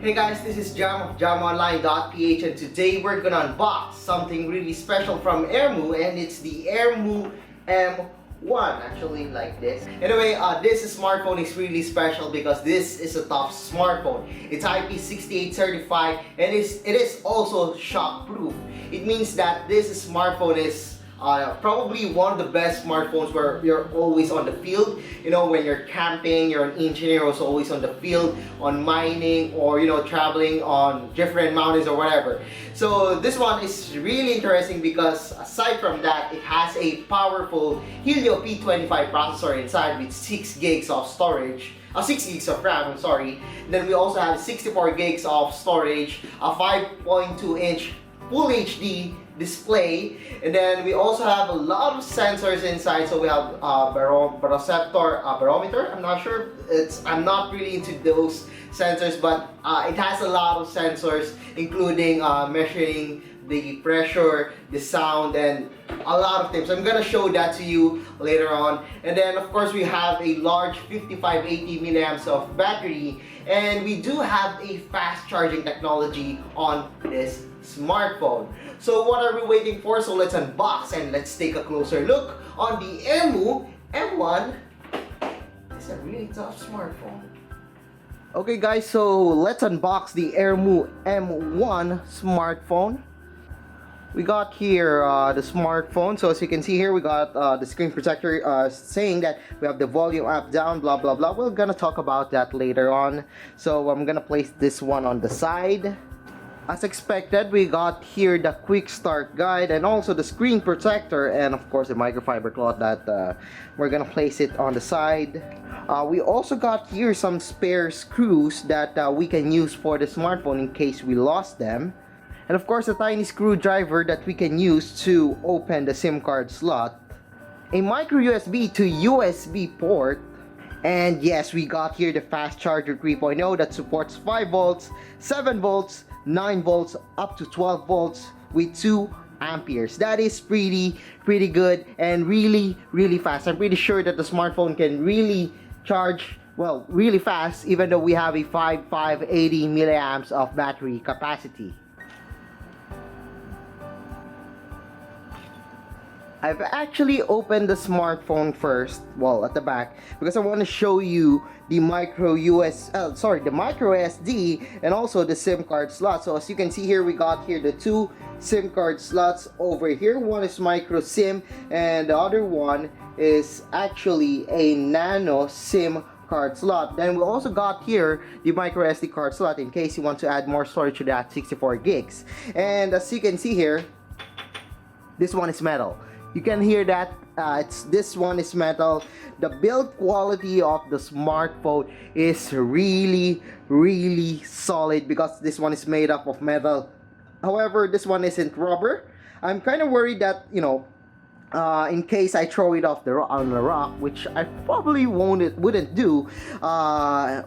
Hey guys, this is Jam of jamonline.ph, and today we're gonna unbox something really special from Aermoo, and it's the Aermoo M1, actually like this. Anyway, this smartphone is really special because this is a top smartphone. It's IP68 certified and it is also shock proof. It means that this smartphone is probably one of the best smartphones where you're always on the field. You know, when you're camping, you're an engineer, also always on the field, on mining, or you know, traveling on different mountains or whatever. So this one is really interesting because aside from that, it has a powerful Helio P25 processor inside with 6 gigs of storage. 6 gigs of RAM, I'm sorry. Then we also have 64 gigs of storage, a 5.2-inch Full HD display, and then we also have a lot of sensors inside. So we have barometer. I'm not sure. I'm not really into those sensors, but it has a lot of sensors, including measuring the pressure, the sound, and a lot of things. I'm gonna show that to you later on. And then of course we have a large 5580 milliamps of battery, and we do have a fast charging technology on this smartphone. So what are we waiting for? So let's unbox and let's take a closer look on the Aermoo M1. It's a really tough smartphone. Okay guys, so let's unbox the Aermoo M1 smartphone. We got here the smartphone. So as you can see here, we got the screen protector saying that we have the volume up, down, blah blah blah. We're gonna talk about that later on. So I'm gonna place this one on the side. As expected, we got here the quick start guide and also the screen protector, and of course the microfiber cloth that we're gonna place it on the side. We also got here some spare screws that we can use for the smartphone in case we lost them. And of course a tiny screwdriver that we can use to open the SIM card slot. A micro USB to USB port. And yes, we got here the fast charger 3.0 that supports 5 volts, 7 volts, 9 volts, up to 12 volts with 2 amperes. That is pretty good and really fast. I'm pretty sure that the smartphone can really charge really fast, even though we have a 5580 milliamps of battery capacity. I've actually opened the smartphone first, at the back, because I want to show you the micro SD and also the SIM card slot. So as you can see here, we got here the 2 SIM card slots over here. One is micro SIM and the other one is actually a nano SIM card slot. Then we also got here the micro SD card slot in case you want to add more storage to that 64 gigs. And as you can see here, this one is metal. You can hear that this one is metal. The build quality of the smartphone is really solid because this one is made up of metal. However, this one isn't rubber. I'm kind of worried that, you know, in case I throw it off on the rock, which I probably wouldn't do,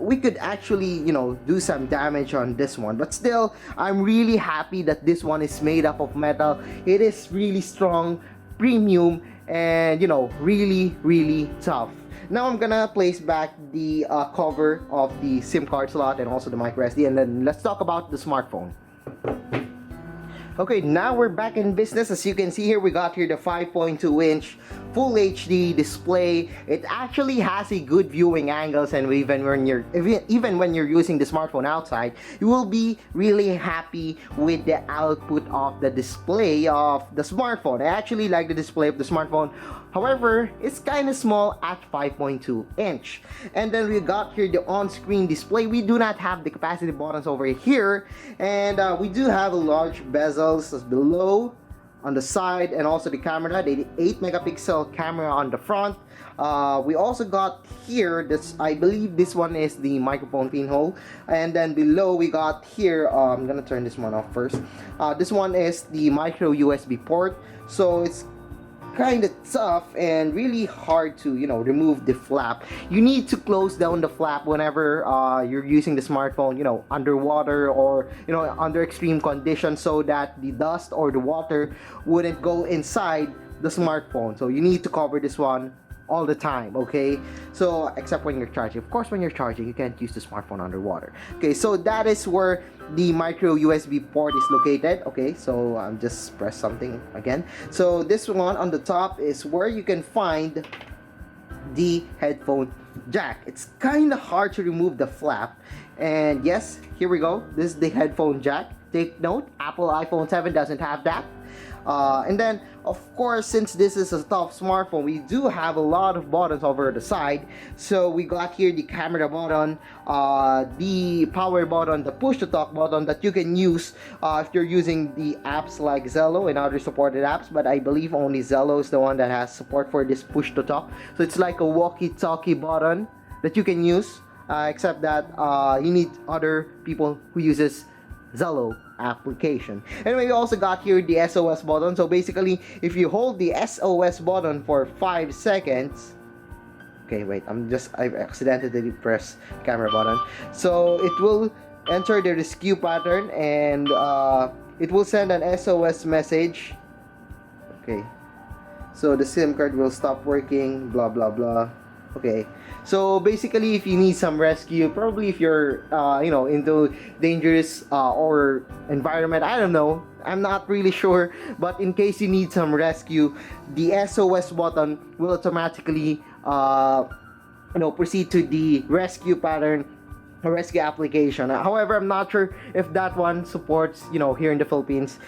we could actually, you know, do some damage on this one. But still, I'm really happy that this one is made up of metal. It is really strong, premium, and you know, really tough. Now I'm gonna place back the cover of the SIM card slot and also the micro SD, and then let's talk about the smartphone. Okay, now we're back in business. As you can see here, we got here the 5.2-inch Full HD display. It actually has a good viewing angles, and even when you're using the smartphone outside, you will be really happy with the output of the display of the smartphone. I actually like the display of the smartphone. However, it's kind of small at 5.2-inch. And then we got here the on-screen display. We do not have the capacity buttons over here, and we do have a large bezels below, on the side, and also the camera, the 8 megapixel camera on the front. We also got here this, I believe this one is the microphone pinhole, and then below we got here, I'm gonna turn this one off first. This one is the micro USB port, so it's kind of tough and really hard to, you know, remove the flap. You need to close down the flap whenever you're using the smartphone, you know, underwater or, you know, under extreme conditions, so that the dust or the water wouldn't go inside the smartphone. So you need to cover this one. all the time, okay? So except when you're charging. Of course, when you're charging, you can't use the smartphone underwater. Okay, so that is where the micro USB port is located. Okay, so I'm just press something again. So this one on the top is where you can find the headphone jack. It's kind of hard to remove the flap, and yes, here we go. This is the headphone jack. Take note, Apple iPhone 7 doesn't have that. And then, of course, since this is a top smartphone, we do have a lot of buttons over the side. So we got here the camera button, the power button, the push to talk button that you can use if you're using the apps like Zello and other supported apps. But I believe only Zello is the one that has support for this push to talk. So it's like a walkie-talkie button that you can use, except that you need other people who uses Zello application. Anyway, we also got here the SOS button. So basically, if you hold the SOS button for 5 seconds, okay, wait, I've accidentally pressed camera button. So it will enter the rescue pattern, and it will send an SOS message. Okay, so the SIM card will stop working, blah blah blah. Okay, so basically, if you need some rescue, probably if you're into dangerous or environment, I don't know, I'm not really sure, but in case you need some rescue, the SOS button will automatically proceed to the rescue pattern, a rescue application. However, I'm not sure if that one supports here in the Philippines.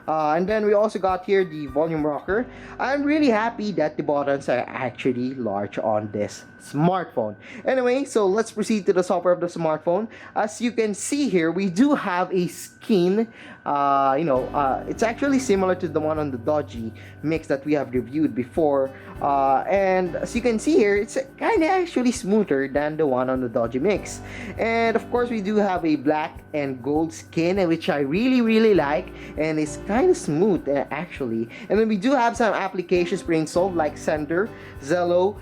And then we also got here the volume rocker. I'm really happy that the buttons are actually large on this smartphone. Anyway, so let's proceed to the software of the smartphone. As you can see here, we do have a skin. It's actually similar to the one on the Dodgy Mix that we have reviewed before. And as you can see here, it's kind of actually smoother than the one on the Dodgy Mix. And of course, we do have a black and gold skin, which I really like, and it's kind of smooth actually. And then we do have some applications pre-installed like Sender, Zello,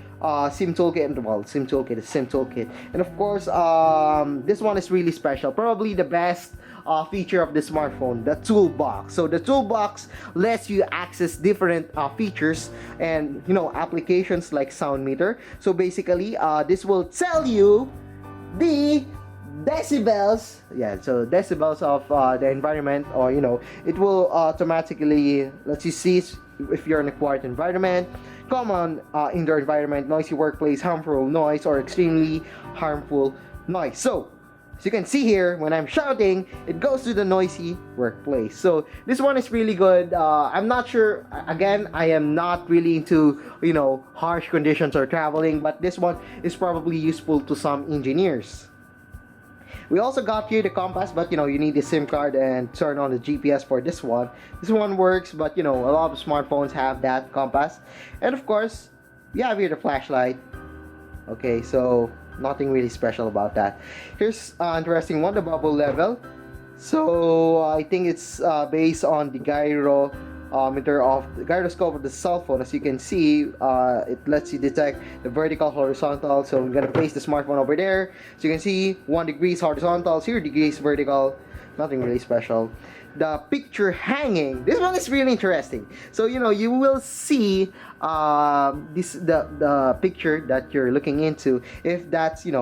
SIM Toolkit, SIM Toolkit, and of course, this one is really special. Probably the best feature of the smartphone, the toolbox. So the toolbox lets you access different features and applications like sound meter. So basically, this will tell you the decibels, so decibels of the environment, or it will automatically let you see if you're in a quiet environment, common indoor environment, noisy workplace, harmful noise, or extremely harmful noise. So as you can see here, when I'm shouting, it goes to the noisy workplace. So this one is really good. I'm not sure, again, I am not really into harsh conditions or traveling, but this one is probably useful to some engineers. We also got here the compass, but you need a SIM card and turn on the GPS for this one. This one works, but a lot of smartphones have that compass. And of course, we have here the flashlight. Okay, so nothing really special about that. Here's an interesting one, the bubble level. So I think it's based on the gyroscope of the cell phone. As you can see, it lets you detect the vertical, horizontal. So I'm gonna place the smartphone over there. So you can see 1 degrees horizontal, 0 degrees vertical. Nothing really special. The picture hanging. This one is really interesting. So you will see the picture that you're looking into, if that's 0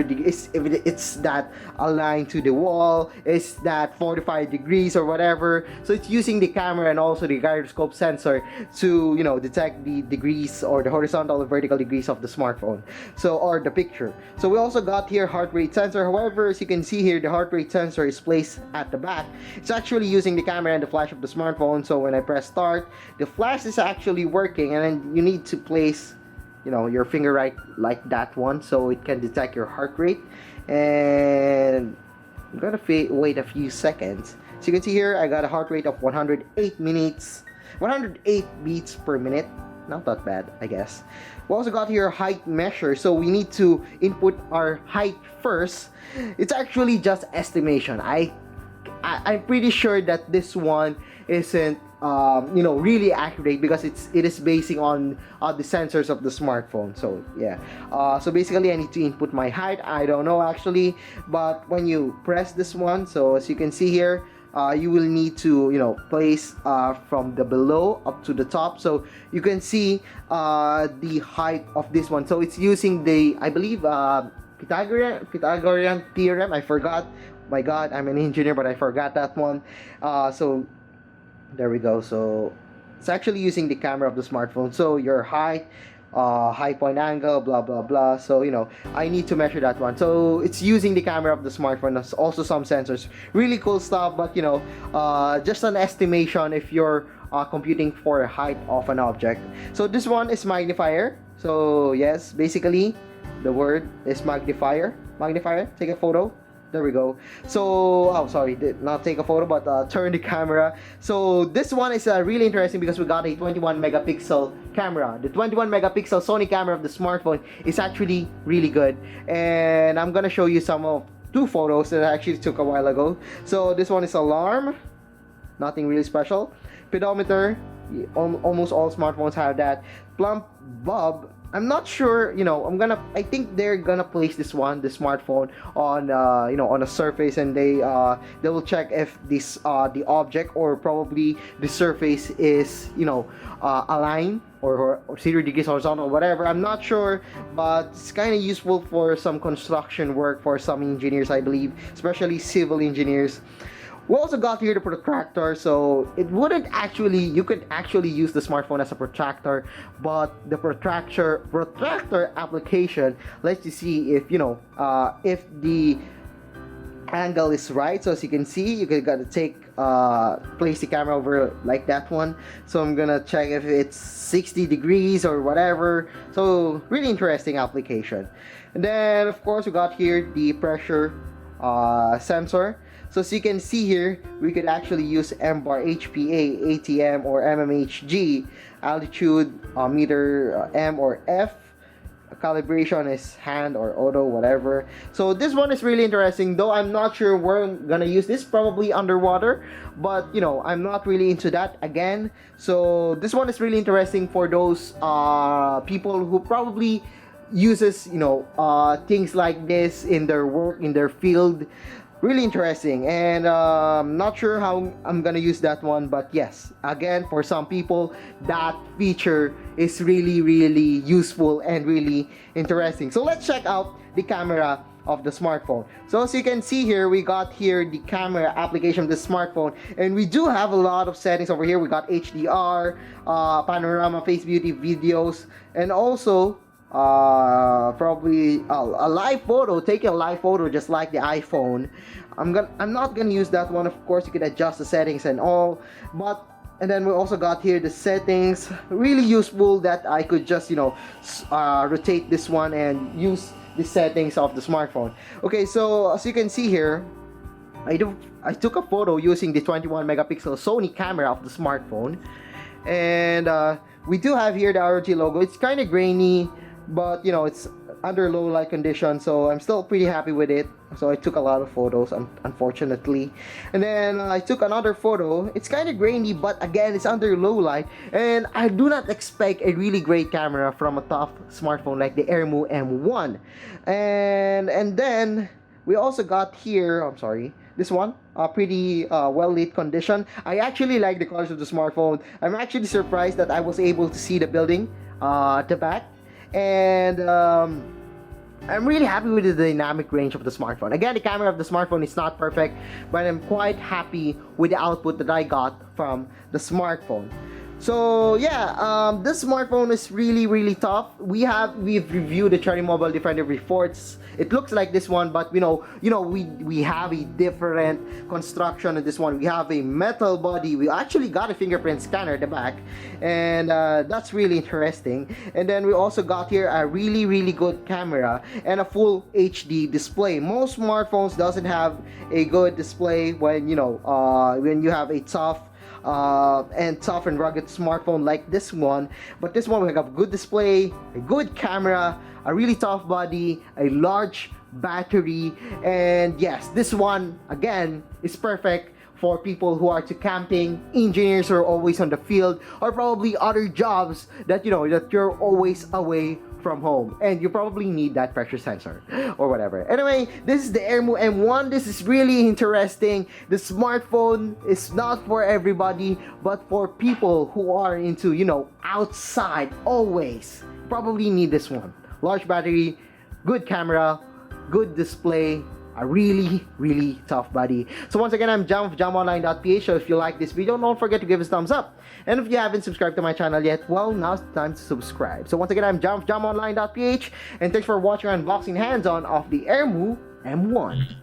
degrees, if it's that aligned to the wall, is that 45 degrees or whatever. So it's using the camera and also the gyroscope sensor to detect the degrees or the horizontal or vertical degrees of the smartphone, or the picture. So we also got here heart rate sensor. However, as you can see here, the heart rate sensor is placed at the back. It's actually using the camera and the flash of the smartphone. So when I press start, the flash is actually working, and then you need to place your finger right like that one, so it can detect your heart rate. And I'm gonna wait a few seconds. So you can see here, I got a heart rate of 108 beats per minute. Not that bad, I guess. We also got here height measure, so we need to input our height first. It's actually just estimation. I'm pretty sure that this one isn't really accurate, because it is basing on the sensors of the smartphone. So yeah, so basically I need to input my height. I don't know actually, but when you press this one, so as you can see here, you will need to, place from the below up to the top, so you can see the height of this one. So it's using the, I believe, Pythagorean theorem. I forgot. My God, I'm an engineer, but I forgot that one. So there we go. So it's actually using the camera of the smartphone. So your height, high point angle, blah blah blah. So I need to measure that one. So it's using the camera of the smartphone. There's also some sensors. Really cool stuff. But just an estimation if you're computing for a height of an object. So this one is magnifier. So yes, basically the word is magnifier. Magnifier. Take a photo. There we go. So, oh, sorry, did not take a photo, but turn the camera. So this one is really interesting because we got a 21 megapixel camera. The 21 megapixel Sony camera of the smartphone is actually really good. And I'm gonna show you some of two photos that I actually took a while ago. So this one is alarm, nothing really special. Pedometer, almost all smartphones have that. Plump bulb. I'm not sure, I think they're gonna place this one, the smartphone, on on a surface, and they will check if this the object or probably the surface is aligned or 0 degrees horizontal, whatever. I'm not sure, but it's kind of useful for some construction work for some engineers, I believe, especially civil engineers. We also got here the protractor, so it wouldn't actually, you could actually use the smartphone as a protractor, but the protractor application lets you see if if the angle is right. So as you can see, you gotta place the camera over like that one. So I'm gonna check if it's 60 degrees or whatever. So really interesting application. And then of course we got here the pressure sensor. So as you can see here, we could actually use MBAR, HPA, ATM, or MMHG, altitude, meter, M or F. Calibration is hand or auto, whatever. So this one is really interesting, though I'm not sure where I'm gonna use this, probably underwater, but I'm not really into that again. So this one is really interesting for those people who probably uses things like this in their work, in their field. Really interesting, and not sure how I'm gonna use that one, but yes, again, for some people that feature is really useful and really interesting. So let's check out the camera of the smartphone. So as you can see here, we got here the camera application of the smartphone, and we do have a lot of settings over here. We got HDR, panorama, face beauty, videos, and also probably a live photo, taking a live photo just like the iPhone. I'm not gonna use that one. Of course, you can adjust the settings and all, but and then we also got here the settings, really useful, that I could just rotate this one and use the settings of the smartphone. Okay, so as you can see here, I took a photo using the 21 megapixel Sony camera of the smartphone, and we do have here the ROG logo. It's kind of grainy, but it's under low light condition, so I'm still pretty happy with it. So I took a lot of photos, unfortunately. And then I took another photo. It's kind of grainy, but again, it's under low light, and I do not expect a really great camera from a top smartphone like the Aermoo M1. And then we also got here, I'm sorry, this one, pretty well lit condition. I actually like the colors of the smartphone. I'm actually surprised that I was able to see the building at the back. And I'm really happy with the dynamic range of the smartphone. Again, the camera of the smartphone is not perfect, but I'm quite happy with the output that I got from the smartphone. So yeah, this smartphone is really tough. We've reviewed the Cherry Mobile Defender before. It looks like this one, but we have a different construction in this one. We have a metal body. We actually got a fingerprint scanner at the back, and that's really interesting. And then we also got here a really good camera and a full HD display. Most smartphones doesn't have a good display when you have a tough and rugged smartphone like this one. But this one, we have a good display, a good camera, a really tough body, a large battery, and yes, this one again is perfect for people who are to camping, engineers who are always on the field, or probably other jobs that that you're always away from home, and you probably need that pressure sensor or whatever. Anyway, this is the Aermoo M1. This is really interesting. The smartphone is not for everybody, but for people who are into, you know, outside always. Probably need this one. Large battery, good camera, good display, a really tough body. So once again, I'm Jam of jamonline.ph. So if you like this video, don't forget to give us a thumbs up. And if you haven't subscribed to my channel yet, well, now's the time to subscribe. So once again, I'm Jam of jamonline.ph, and thanks for watching our unboxing hands-on of the Aermoo M1.